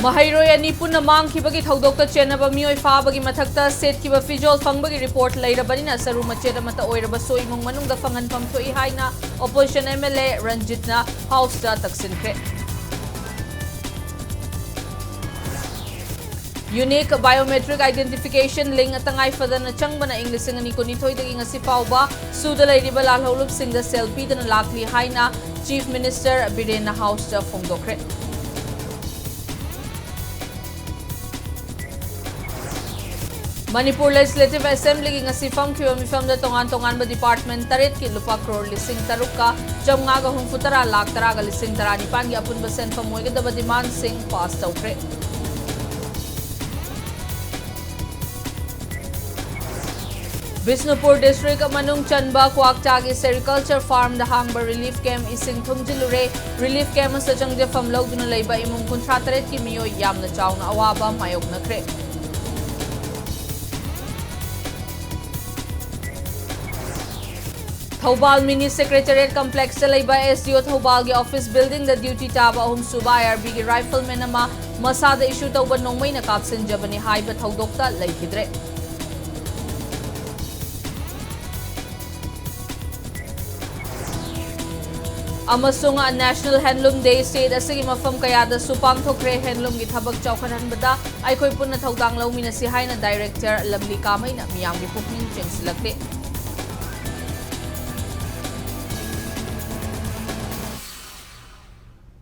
Mahairoi ani punna mangkhibagi thaudokta chenaba mioi faabagi mathakta setkiba fijol fangbagi report leirabanina saru macheda mata oiraba soimung manungda fanganpham thoi haina opposition MLA Ranjitna house da taksinkhre. Unique biometric identification link atangai fadana changbana English ngani kunithoi dagi ngasi pauba suda leiriba lalholub singda selfie dana lakli haina Chief Minister Birena house da fongdokre. Manipur Legislative Assembly ki ngasi fangkhiba mifamda tongan ba department taret ki lupa crore lising taruka jamnga ga humfutara lakh tara ga lising tara nipan gi apunba senfam moigada demand sing pass tawkre. Bisnupur District Manung Chanba Kwakchagi Sericulture Farm da hangba relief camp ising thumjilure relief camp sa changje famlog duna leiba imung kunthra taret ki miyoi yamna chawna awaba mayok nakre. Thobal Mini Secretariat Complex sa leiba SDO Thobal gi office building da duty taba ahum suba IRB gi rifleman ama masada issue tawba nongmai na kapsin jabani haiba thaudokta leikidre. Amasung National Handloom Day state asigi mafam kayada supang thokre handloom gi thabak chawkhanhanbada aikhoi punna thaudang lawmina si haina director Lamli Kamai na miyam gi pukning chengsilakte.